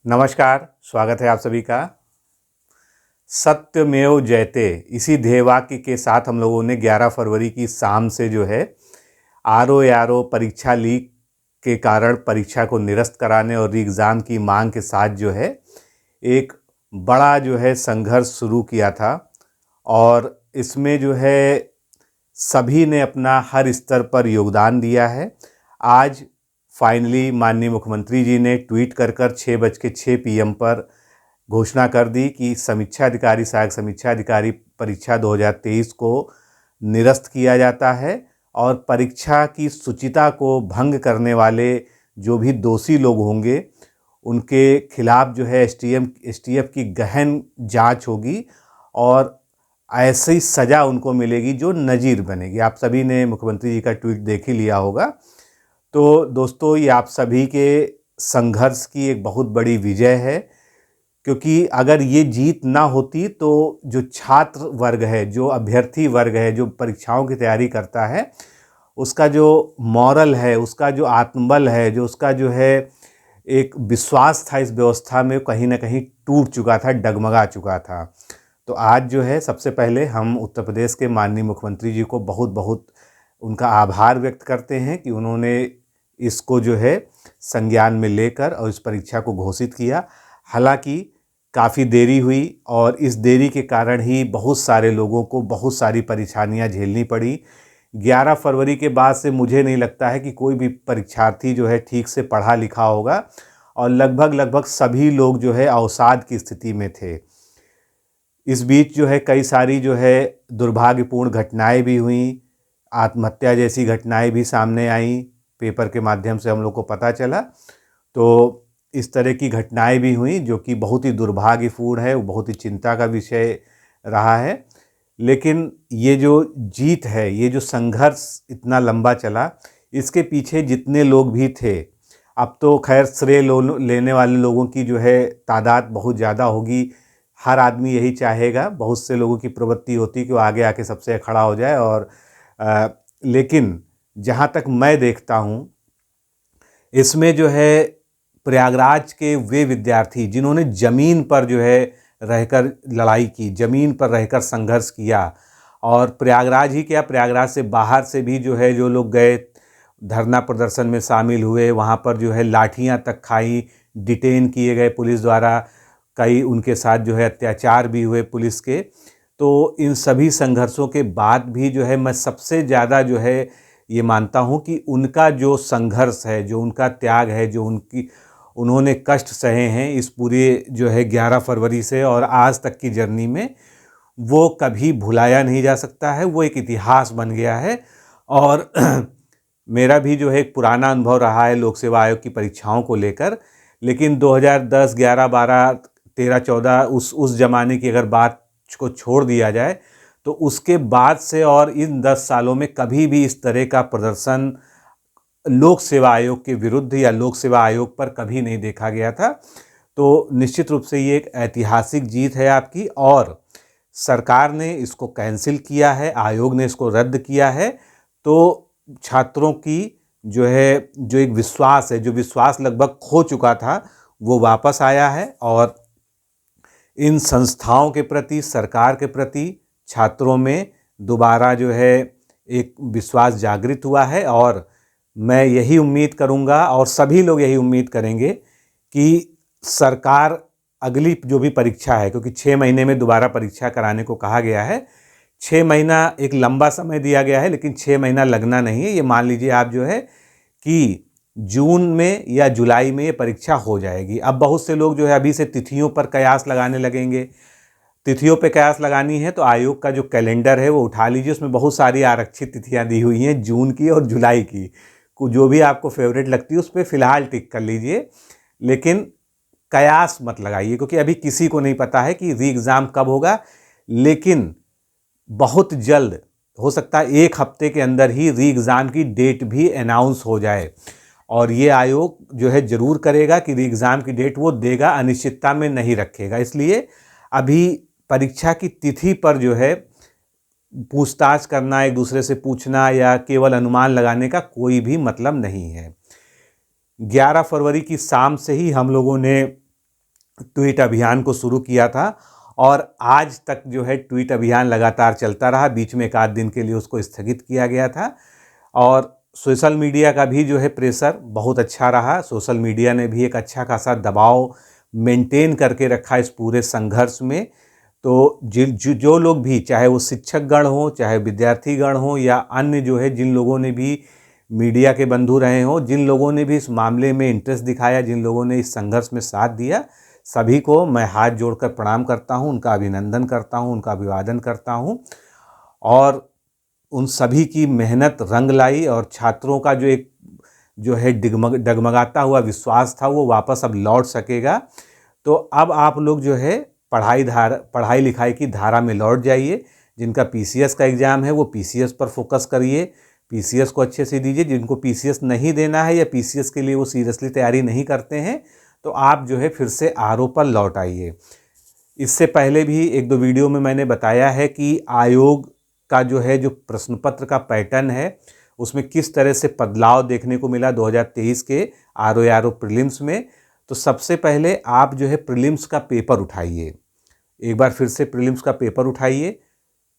नमस्कार, स्वागत है आप सभी का। सत्यमेव जयते, इसी ध्येय वाक्य के साथ हम लोगों ने 11 फरवरी की शाम से जो है आरओ परीक्षा लीक के कारण परीक्षा को निरस्त कराने और री एग्ज़ाम की मांग के साथ जो है एक बड़ा जो है संघर्ष शुरू किया था। और इसमें जो है सभी ने अपना हर स्तर पर योगदान दिया है। आज फाइनली माननीय मुख्यमंत्री जी ने ट्वीट कर 6:06 PM पर घोषणा कर दी कि सहायक समीक्षा अधिकारी परीक्षा 2023 को निरस्त किया जाता है और परीक्षा की शुचिता को भंग करने वाले जो भी दोषी लोग होंगे उनके खिलाफ जो है एसटीएफ की गहन जांच होगी और ऐसी सज़ा उनको मिलेगी जो नज़ीर बनेगी। आप सभी ने मुख्यमंत्री जी का ट्वीट देख ही लिया होगा। तो दोस्तों, ये आप सभी के संघर्ष की एक बहुत बड़ी विजय है, क्योंकि अगर ये जीत ना होती तो जो छात्र वर्ग है, जो अभ्यर्थी वर्ग है, जो परीक्षाओं की तैयारी करता है, उसका जो मॉरल है, उसका जो आत्मबल है, जो उसका जो है एक विश्वास था इस व्यवस्था में, कहीं ना कहीं टूट चुका था, डगमगा चुका था। तो आज जो है सबसे पहले हम उत्तर प्रदेश के माननीय मुख्यमंत्री जी को बहुत बहुत उनका आभार व्यक्त करते हैं कि उन्होंने इसको जो है संज्ञान में लेकर और इस परीक्षा को घोषित किया। हालांकि काफ़ी देरी हुई और इस देरी के कारण ही बहुत सारे लोगों को बहुत सारी परेशानियां झेलनी पड़ी। 11 फरवरी के बाद से मुझे नहीं लगता है कि कोई भी परीक्षार्थी जो है ठीक से पढ़ा लिखा होगा और लगभग सभी लोग जो है अवसाद की स्थिति में थे। इस बीच जो है कई सारी जो है दुर्भाग्यपूर्ण घटनाएं भी हुई, आत्महत्या जैसी घटनाएं भी सामने आई, पेपर के माध्यम से हम लोग को पता चला। तो इस तरह की घटनाएं भी हुई जो कि बहुत ही दुर्भाग्यपूर्ण है, वो बहुत ही चिंता का विषय रहा है। लेकिन ये जो जीत है, ये जो संघर्ष इतना लंबा चला, इसके पीछे जितने लोग भी थे, अब तो खैर श्रेय लेने वाले लोगों की जो है तादाद बहुत ज़्यादा होगी। हर आदमी यही चाहेगा, बहुत से लोगों की प्रवृत्ति होती है कि वो आगे आके सबसे खड़ा हो जाए। और लेकिन जहाँ तक मैं देखता हूँ, इसमें जो है प्रयागराज के वे विद्यार्थी जिन्होंने ज़मीन पर जो है रहकर लड़ाई की, ज़मीन पर रहकर संघर्ष किया, और प्रयागराज ही क्या, प्रयागराज से बाहर से भी जो है जो लोग गए, धरना प्रदर्शन में शामिल हुए, वहाँ पर जो है लाठियाँ तक खाई, डिटेन किए गए पुलिस द्वारा, कई उनके साथ जो है अत्याचार भी हुए पुलिस के। तो इन सभी संघर्षों के बाद भी जो है मैं सबसे ज़्यादा जो है ये मानता हूँ कि उनका जो संघर्ष है, जो उनका त्याग है, जो उन्होंने कष्ट सहे हैं इस पूरे जो है 11 फरवरी से और आज तक की जर्नी में, वो कभी भुलाया नहीं जा सकता है। वो एक इतिहास बन गया है। और मेरा भी जो है एक पुराना अनुभव रहा है लोक सेवा आयोग की परीक्षाओं को लेकर, लेकिन 2010, 11, 12, 13, 14 उस ज़माने की अगर बात को छोड़ दिया जाए तो उसके बाद से और इन 10 सालों में कभी भी इस तरह का प्रदर्शन लोक सेवा आयोग के विरुद्ध या लोक सेवा आयोग पर कभी नहीं देखा गया था। तो निश्चित रूप से ये एक ऐतिहासिक जीत है आपकी, और सरकार ने इसको कैंसिल किया है, आयोग ने इसको रद्द किया है। तो छात्रों की जो है जो एक विश्वास है, जो विश्वास लगभग खो चुका था, वो वापस आया है। और इन संस्थाओं के प्रति, सरकार के प्रति छात्रों में दोबारा जो है एक विश्वास जागृत हुआ है। और मैं यही उम्मीद करूंगा और सभी लोग यही उम्मीद करेंगे कि सरकार अगली जो भी परीक्षा है, क्योंकि 6 महीने में दोबारा परीक्षा कराने को कहा गया है, 6 महीना एक लंबा समय दिया गया है, लेकिन 6 महीना लगना नहीं है। ये मान लीजिए आप जो है कि जून में या जुलाई में ये परीक्षा हो जाएगी। अब बहुत से लोग जो है अभी से तिथियों पर कयास लगाने लगेंगे। तिथियों पे कयास लगानी है तो आयोग का जो कैलेंडर है वो उठा लीजिए, उसमें बहुत सारी आरक्षित तिथियां दी हुई हैं, जून की और जुलाई की। जो भी आपको फेवरेट लगती है उस पर फिलहाल टिक कर लीजिए, लेकिन कयास मत लगाइए, क्योंकि अभी किसी को नहीं पता है कि री एग्ज़ाम कब होगा। लेकिन बहुत जल्द, हो सकता है 1 हफ्ते के अंदर ही री एग्ज़ाम की डेट भी अनाउंस हो जाए। और ये आयोग जो है ज़रूर करेगा कि री एग्ज़ाम की डेट वो देगा, अनिश्चितता में नहीं रखेगा। इसलिए अभी परीक्षा की तिथि पर जो है पूछताछ करना, एक दूसरे से पूछना या केवल अनुमान लगाने का कोई भी मतलब नहीं है। 11 फरवरी की शाम से ही हम लोगों ने ट्वीट अभियान को शुरू किया था और आज तक जो है ट्वीट अभियान लगातार चलता रहा। बीच में एक आध दिन के लिए उसको स्थगित किया गया था। और सोशल मीडिया का भी जो है प्रेशर बहुत अच्छा रहा। सोशल मीडिया ने भी एक अच्छा खासा दबाव मेंटेन करके रखा इस पूरे संघर्ष में। तो जो लोग भी, चाहे वो शिक्षकगण हों, चाहे विद्यार्थीगण हों, या अन्य जो है जिन लोगों ने भी मीडिया के बंधु रहे हों, जिन लोगों ने भी इस मामले में इंटरेस्ट दिखाया, जिन लोगों ने इस संघर्ष में साथ दिया, सभी को मैं हाथ जोड़कर प्रणाम करता हूं, उनका अभिनंदन करता हूं, उनका अभिवादन करता हूं। और उन सभी की मेहनत रंग लाई और छात्रों का जो है डगमगाता हुआ विश्वास था वो वापस अब लौट सकेगा। तो अब आप लोग जो है पढ़ाई लिखाई की धारा में लौट जाइए। जिनका पीसीएस का एग्ज़ाम है वो पीसीएस पर फोकस करिए, पीसीएस को अच्छे से दीजिए। जिनको पीसीएस नहीं देना है या पीसीएस के लिए वो सीरियसली तैयारी नहीं करते हैं, तो आप जो है फिर से आरओ पर लौट आइए। इससे पहले भी एक दो वीडियो में मैंने बताया है कि आयोग का जो है जो प्रश्न पत्र का पैटर्न है उसमें किस तरह से बदलाव देखने को मिला 2023 के आरओ प्रीलिम्स में। तो सबसे पहले आप जो है प्रीलिम्स का पेपर उठाइए, एक बार फिर से प्रीलिम्स का पेपर उठाइए।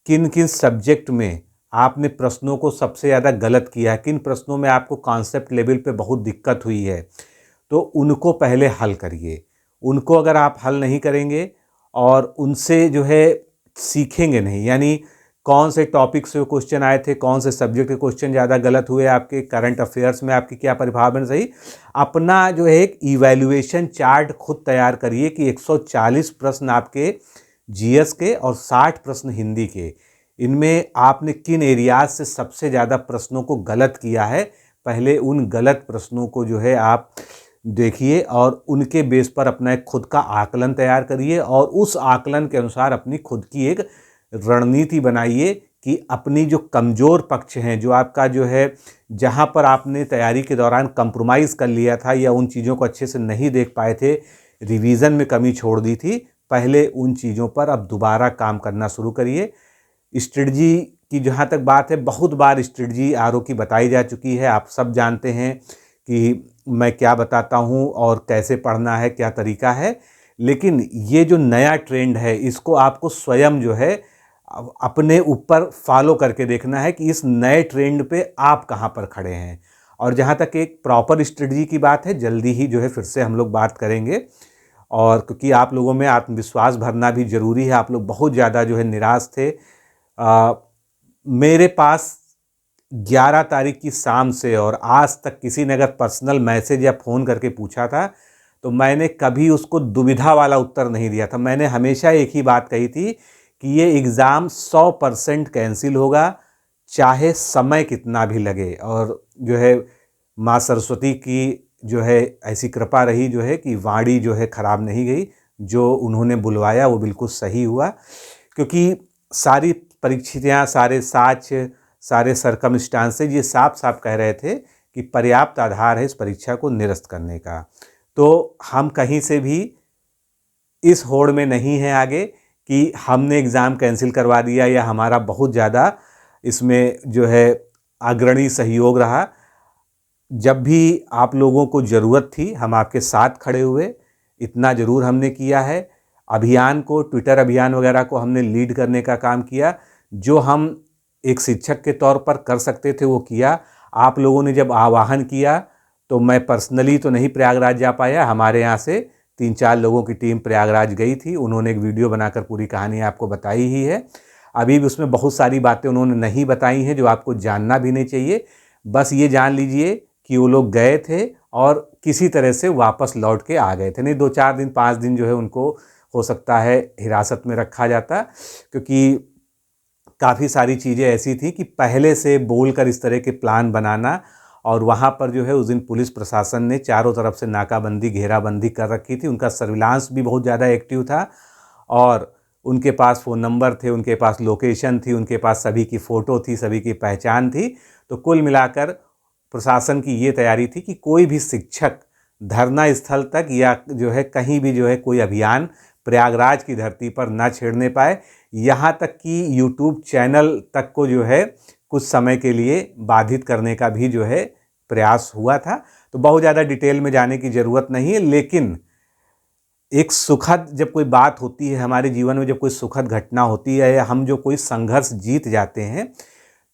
किन किन सब्जेक्ट में आपने प्रश्नों को सबसे ज़्यादा गलत किया है, किन प्रश्नों में आपको कॉन्सेप्ट लेवल पे बहुत दिक्कत हुई है, तो उनको पहले हल करिए। उनको अगर आप हल नहीं करेंगे और उनसे जो है सीखेंगे नहीं, यानी कौन से टॉपिक से क्वेश्चन आए थे, कौन से सब्जेक्ट के क्वेश्चन ज़्यादा गलत हुए, आपके करंट अफेयर्स में आपकी क्या परिभाषा सही, अपना जो है एक इवैल्यूएशन चार्ट खुद तैयार करिए कि 140 प्रश्न आपके जीएस के और 60 प्रश्न हिंदी के, इनमें आपने किन एरियाज से सबसे ज़्यादा प्रश्नों को गलत किया है। पहले उन गलत प्रश्नों को जो है आप देखिए और उनके बेस पर अपना एक खुद का आकलन तैयार करिए और उस आकलन के अनुसार अपनी खुद की एक रणनीति बनाइए कि अपनी जो कमज़ोर पक्ष हैं, जो आपका जो है जहाँ पर आपने तैयारी के दौरान कंप्रोमाइज़ कर लिया था या उन चीज़ों को अच्छे से नहीं देख पाए थे, रिवीजन में कमी छोड़ दी थी, पहले उन चीज़ों पर अब दोबारा काम करना शुरू करिए। स्ट्रेटजी की जहाँ तक बात है, बहुत बार स्ट्रेटजी आरओ की बताई जा चुकी है, आप सब जानते हैं कि मैं क्या बताता हूँ और कैसे पढ़ना है, क्या तरीका है। लेकिन ये जो नया ट्रेंड है इसको आपको स्वयं जो है अपने ऊपर फॉलो करके देखना है कि इस नए ट्रेंड पे आप कहाँ पर खड़े हैं। और जहाँ तक एक प्रॉपर स्ट्रेटजी की बात है, जल्दी ही जो है फिर से हम लोग बात करेंगे। और क्योंकि आप लोगों में आत्मविश्वास भरना भी ज़रूरी है, आप लोग बहुत ज़्यादा जो है निराश थे। मेरे पास 11 तारीख की शाम से और आज तक किसी ने अगर पर्सनल मैसेज या फ़ोन करके पूछा था तो मैंने कभी उसको दुविधा वाला उत्तर नहीं दिया था। मैंने हमेशा एक ही बात कही थी कि ये एग्ज़ाम 100% कैंसिल होगा, चाहे समय कितना भी लगे। और जो है माँ सरस्वती की जो है ऐसी कृपा रही जो है कि वाणी जो है ख़राब नहीं गई, जो उन्होंने बुलवाया वो बिल्कुल सही हुआ। क्योंकि सारी परिस्थितियाँ, सारे साक्ष्य, सारे सर्कमस्टांसेज ये साफ साफ कह रहे थे कि पर्याप्त आधार है इस परीक्षा को निरस्त करने का। तो हम कहीं से भी इस होड़ में नहीं हैं आगे कि हमने एग्ज़ाम कैंसिल करवा दिया या हमारा बहुत ज़्यादा इसमें जो है अग्रणी सहयोग रहा। जब भी आप लोगों को ज़रूरत थी हम आपके साथ खड़े हुए, इतना ज़रूर हमने किया है। अभियान को, ट्विटर अभियान वगैरह को हमने लीड करने का काम किया। जो हम एक शिक्षक के तौर पर कर सकते थे वो किया। आप लोगों ने जब आह्वान किया तो मैं पर्सनली तो नहीं प्रयागराज जा पाया, हमारे यहाँ से 3-4 लोगों की टीम प्रयागराज गई थी। उन्होंने एक वीडियो बनाकर पूरी कहानी आपको बताई ही है। अभी भी उसमें बहुत सारी बातें उन्होंने नहीं बताई हैं जो आपको जानना भी नहीं चाहिए। बस ये जान लीजिए कि वो लोग गए थे और किसी तरह से वापस लौट के आ गए थे। नहीं 2-4 दिन 5 दिन जो है उनको हो सकता है हिरासत में रखा जाता, क्योंकि काफ़ी सारी चीज़ें ऐसी थी कि पहले से बोलकर इस तरह के प्लान बनाना। और वहाँ पर जो है उस दिन पुलिस प्रशासन ने चारों तरफ से नाकाबंदी, घेराबंदी कर रखी थी। उनका सर्विलांस भी बहुत ज़्यादा एक्टिव था और उनके पास फ़ोन नंबर थे, उनके पास लोकेशन थी, उनके पास सभी की फ़ोटो थी, सभी की पहचान थी। तो कुल मिलाकर प्रशासन की ये तैयारी थी कि कोई भी शिक्षक धरना स्थल तक या जो है कहीं भी जो है कोई अभियान प्रयागराज की धरती पर ना छेड़ने पाए। यहाँ तक कि यूट्यूब चैनल तक को जो है कुछ समय के लिए बाधित करने का भी जो है प्रयास हुआ था। तो बहुत ज़्यादा डिटेल में जाने की ज़रूरत नहीं है, लेकिन एक सुखद जब कोई बात होती है हमारे जीवन में, जब कोई सुखद घटना होती है या हम जो कोई संघर्ष जीत जाते हैं,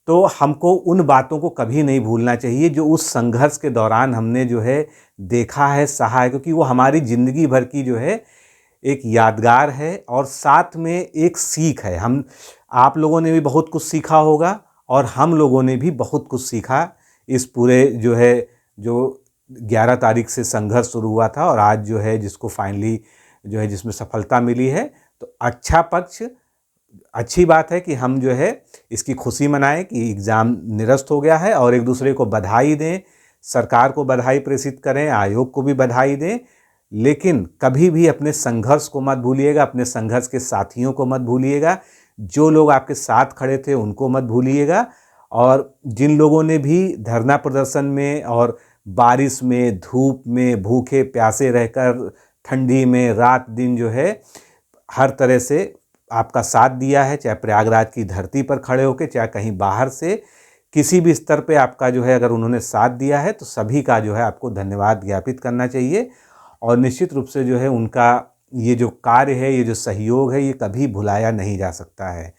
तो हमको उन बातों को कभी नहीं भूलना चाहिए जो उस संघर्ष के दौरान हमने जो है देखा है, सहा है, क्योंकि वो हमारी ज़िंदगी भर की जो है एक यादगार है और साथ में एक सीख है। हम आप लोगों ने भी बहुत कुछ सीखा होगा और हम लोगों ने भी बहुत कुछ सीखा इस पूरे जो है जो 11 तारीख से संघर्ष शुरू हुआ था और आज जो है जिसको फाइनली जो है जिसमें सफलता मिली है। तो अच्छा पक्ष, अच्छी बात है कि हम जो है इसकी खुशी मनाएं कि एग्ज़ाम निरस्त हो गया है और एक दूसरे को बधाई दें, सरकार को बधाई प्रेषित करें, आयोग को भी बधाई दें। लेकिन कभी भी अपने संघर्ष को मत भूलिएगा, अपने संघर्ष के साथियों को मत भूलिएगा, जो लोग आपके साथ खड़े थे उनको मत भूलिएगा। और जिन लोगों ने भी धरना प्रदर्शन में और बारिश में, धूप में, भूखे प्यासे रहकर, ठंडी में, रात दिन जो है हर तरह से आपका साथ दिया है, चाहे प्रयागराज की धरती पर खड़े होकर, चाहे कहीं बाहर से, किसी भी स्तर पे आपका जो है अगर उन्होंने साथ दिया है तो सभी का जो है आपको धन्यवाद ज्ञापित करना चाहिए। और निश्चित रूप से जो है उनका ये जो कार्य है, ये जो सहयोग है, ये कभी भुलाया नहीं जा सकता है।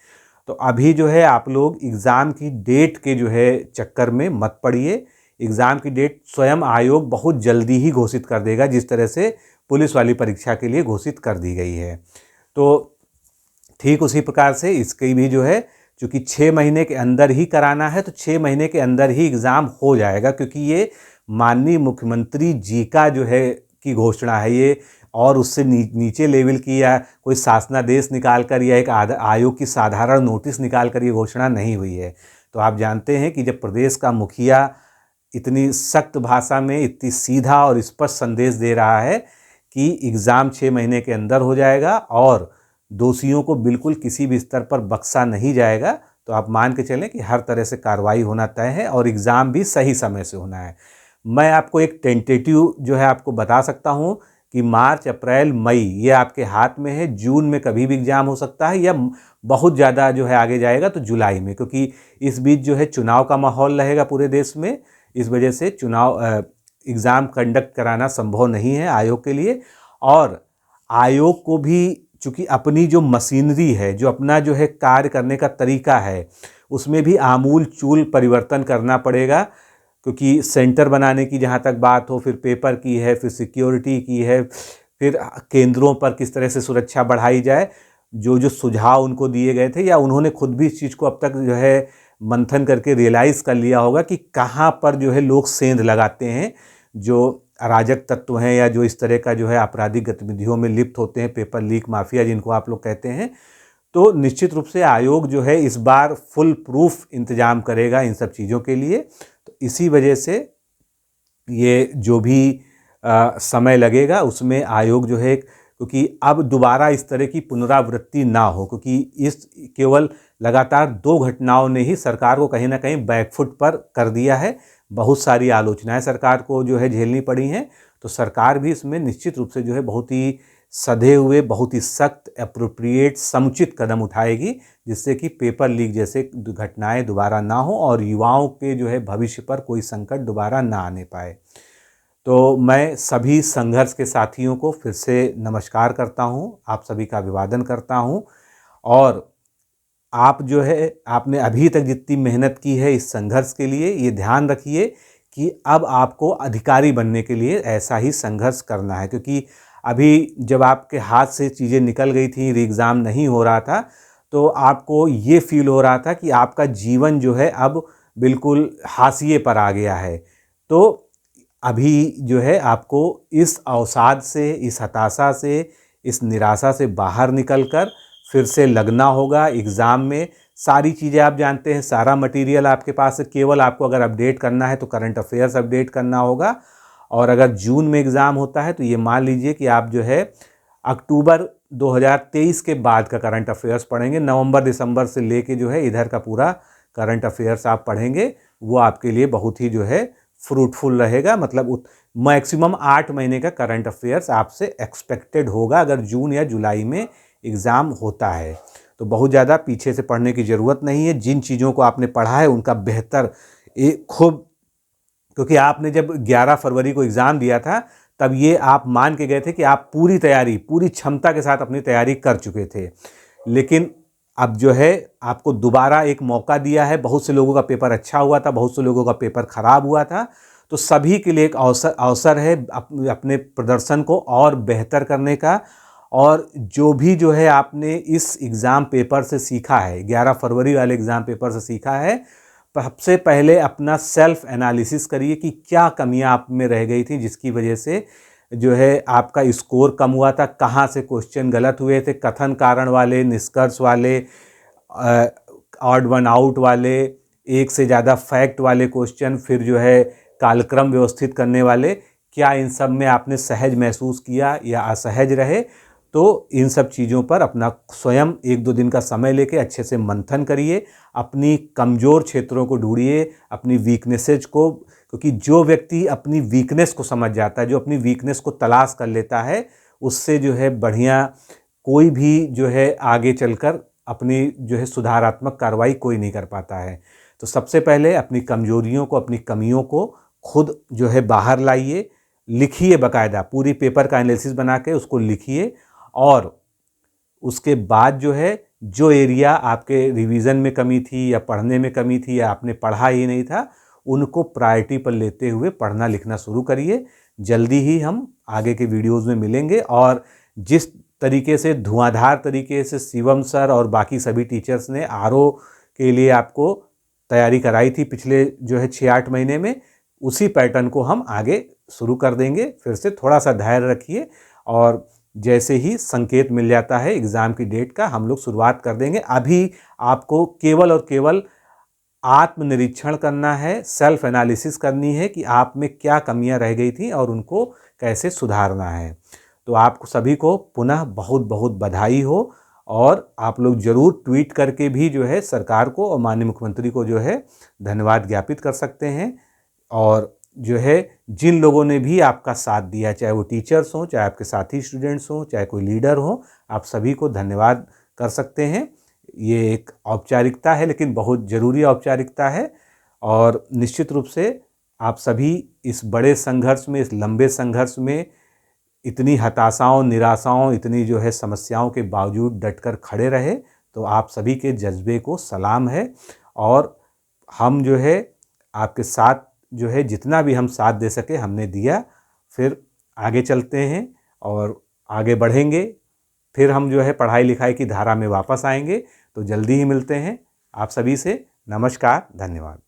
तो अभी जो है आप लोग एग्ज़ाम की डेट के जो है चक्कर में मत पड़िए। एग्ज़ाम की डेट स्वयं आयोग बहुत जल्दी ही घोषित कर देगा, जिस तरह से पुलिस वाली परीक्षा के लिए घोषित कर दी गई है। तो ठीक उसी प्रकार से इसकी भी जो है, चूँकि 6 महीने के अंदर ही कराना है तो 6 महीने के अंदर ही एग्ज़ाम हो जाएगा, क्योंकि ये माननीय मुख्यमंत्री जी का जो है की घोषणा है ये, और उससे नीचे लेवल की या कोई शासनादेश निकाल कर या एक आयोग की साधारण नोटिस निकाल कर ये घोषणा नहीं हुई है। तो आप जानते हैं कि जब प्रदेश का मुखिया इतनी सख्त भाषा में, इतनी सीधा और स्पष्ट संदेश दे रहा है कि एग्ज़ाम 6 महीने के अंदर हो जाएगा और दोषियों को बिल्कुल किसी भी स्तर पर बख्शा नहीं जाएगा, तो आप मान के चलें कि हर तरह से कार्रवाई होना तय है और एग्ज़ाम भी सही समय से होना है। मैं आपको एक टेंटेटिव जो है आपको बता सकता हूँ कि मार्च, अप्रैल, मई ये आपके हाथ में है। जून में कभी भी एग्ज़ाम हो सकता है या बहुत ज़्यादा जो है आगे जाएगा तो जुलाई में, क्योंकि इस बीच जो है चुनाव का माहौल रहेगा पूरे देश में। इस वजह से एग्ज़ाम कंडक्ट कराना संभव नहीं है आयोग के लिए। और आयोग को भी चूँकि अपनी जो मशीनरी है, जो अपना जो है कार्य करने का तरीका है, उसमें भी आमूल चूल परिवर्तन करना पड़ेगा, क्योंकि सेंटर बनाने की जहाँ तक बात हो, फिर पेपर की है, फिर सिक्योरिटी की है, फिर केंद्रों पर किस तरह से सुरक्षा बढ़ाई जाए, जो जो सुझाव उनको दिए गए थे, या उन्होंने खुद भी इस चीज़ को अब तक जो है मंथन करके रियलाइज़ कर लिया होगा कि कहाँ पर जो है लोग सेंध लगाते हैं, जो अराजक तत्व हैं या जो इस तरह का जो है आपराधिक गतिविधियों में लिप्त होते हैं, पेपर लीक माफिया जिनको आप लोग कहते हैं। तो निश्चित रूप से आयोग जो है इस बार फुल प्रूफ इंतजाम करेगा इन सब चीज़ों के लिए। तो इसी वजह से ये जो भी समय लगेगा उसमें आयोग जो है, क्योंकि अब दोबारा इस तरह की पुनरावृत्ति ना हो, क्योंकि इस केवल लगातार 2 घटनाओं ने ही सरकार को कहीं ना कहीं बैकफुट पर कर दिया है। बहुत सारी आलोचनाएं सरकार को जो है झेलनी पड़ी हैं। तो सरकार भी इसमें निश्चित रूप से जो है बहुत ही सधे हुए, बहुत ही सख्त, एप्रोप्रिएट, समुचित कदम उठाएगी, जिससे कि पेपर लीक जैसे घटनाएं दोबारा ना हो और युवाओं के जो है भविष्य पर कोई संकट दोबारा ना आने पाए। तो मैं सभी संघर्ष के साथियों को फिर से नमस्कार करता हूं, आप सभी का अभिवादन करता हूं। और आप जो है आपने अभी तक जितनी मेहनत की है इस संघर्ष के लिए, ये ध्यान रखिए कि अब आपको अधिकारी बनने के लिए ऐसा ही संघर्ष करना है, क्योंकि अभी जब आपके हाथ से चीज़ें निकल गई थी, एग्ज़ाम नहीं हो रहा था, तो आपको ये फील हो रहा था कि आपका जीवन जो है अब बिल्कुल हाशिए पर आ गया है। तो अभी जो है आपको इस अवसाद से, इस हताशा से, इस निराशा से बाहर निकलकर फिर से लगना होगा एग्ज़ाम में। सारी चीज़ें आप जानते हैं, सारा मटेरियल आपके पास है, केवल आपको अगर अपडेट करना है तो करंट अफेयर्स अपडेट करना होगा। और अगर जून में एग्ज़ाम होता है तो ये मान लीजिए कि आप जो है अक्टूबर 2023 के बाद का करंट अफेयर्स पढ़ेंगे। नवंबर दिसंबर से लेके जो है इधर का पूरा करंट अफेयर्स आप पढ़ेंगे, वो आपके लिए बहुत ही जो है फ्रूटफुल रहेगा। मतलब मैक्सिमम 8 महीने का करंट अफेयर्स आपसे एक्सपेक्टेड होगा अगर जून या जुलाई में एग्ज़ाम होता है। तो बहुत ज़्यादा पीछे से पढ़ने की ज़रूरत नहीं है। जिन चीज़ों को आपने पढ़ा है उनका बेहतर खूब, क्योंकि आपने जब 11 फरवरी को एग्ज़ाम दिया था तब ये आप मान के गए थे कि आप पूरी तैयारी, पूरी क्षमता के साथ अपनी तैयारी कर चुके थे। लेकिन अब जो है आपको दोबारा एक मौका दिया है। बहुत से लोगों का पेपर अच्छा हुआ था, बहुत से लोगों का पेपर खराब हुआ था, तो सभी के लिए एक अवसर है अपने प्रदर्शन को और बेहतर करने का। और जो भी जो है आपने इस एग्ज़ाम पेपर से सीखा है, 11 फरवरी वाले एग्ज़ाम पेपर से सीखा है, सबसे पहले अपना सेल्फ एनालिसिस करिए कि क्या कमियां आप में रह गई थी जिसकी वजह से जो है आपका स्कोर कम हुआ था, कहाँ से क्वेश्चन गलत हुए थे, कथन कारण वाले, निष्कर्ष वाले, ऑड वन आउट वाले, एक से ज़्यादा फैक्ट वाले क्वेश्चन, फिर जो है कालक्रम व्यवस्थित करने वाले, क्या इन सब में आपने सहज महसूस किया या असहज रहे। तो इन सब चीज़ों पर अपना स्वयं 1-2 दिन का समय लेके अच्छे से मंथन करिए, अपनी कमज़ोर क्षेत्रों को ढूंढिए, अपनी वीकनेसेज को, क्योंकि जो व्यक्ति अपनी वीकनेस को समझ जाता है, जो अपनी वीकनेस को तलाश कर लेता है, उससे जो है बढ़िया कोई भी जो है आगे चलकर अपनी जो है सुधारात्मक कार्रवाई कोई नहीं कर पाता है। तो सबसे पहले अपनी कमजोरियों को, अपनी कमियों को खुद जो है बाहर लाइए, लिखिए, बाकायदा पूरी पेपर का एनालिसिस बना के उसको लिखिए। और उसके बाद जो है जो एरिया आपके रिवीजन में कमी थी या पढ़ने में कमी थी या आपने पढ़ा ही नहीं था, उनको प्रायोरिटी पर लेते हुए पढ़ना लिखना शुरू करिए। जल्दी ही हम आगे के वीडियोज़ में मिलेंगे। और जिस तरीके से धुआंधार तरीके से शिवम सर और बाकी सभी टीचर्स ने आरओ के लिए आपको तैयारी कराई थी पिछले जो है 6-8 महीने में, उसी पैटर्न को हम आगे शुरू कर देंगे। फिर से थोड़ा सा धैर्य रखिए और जैसे ही संकेत मिल जाता है एग्ज़ाम की डेट का, हम लोग शुरुआत कर देंगे। अभी आपको केवल और केवल आत्मनिरीक्षण करना है, सेल्फ एनालिसिस करनी है कि आप में क्या कमियां रह गई थी और उनको कैसे सुधारना है। तो आप सभी को पुनः बहुत बहुत बधाई हो। और आप लोग ज़रूर ट्वीट करके भी जो है सरकार को और माननीय मुख्यमंत्री को जो है धन्यवाद ज्ञापित कर सकते हैं। और जो है जिन लोगों ने भी आपका साथ दिया, चाहे वो टीचर्स हों, चाहे आपके साथी स्टूडेंट्स हों, चाहे कोई लीडर हो, आप सभी को धन्यवाद कर सकते हैं। ये एक औपचारिकता है, लेकिन बहुत ज़रूरी औपचारिकता है। और निश्चित रूप से आप सभी इस बड़े संघर्ष में, इस लंबे संघर्ष में इतनी हताशाओं, निराशाओं, इतनी जो है समस्याओं के बावजूद डटकर खड़े रहे, तो आप सभी के जज्बे को सलाम है। और हम जो है आपके साथ जो है जितना भी हम साथ दे सके हमने दिया। फिर आगे चलते हैं और आगे बढ़ेंगे। फिर हम जो है पढ़ाई लिखाई की धारा में वापस आएंगे। तो जल्दी ही मिलते हैं। आप सभी से नमस्कार, धन्यवाद।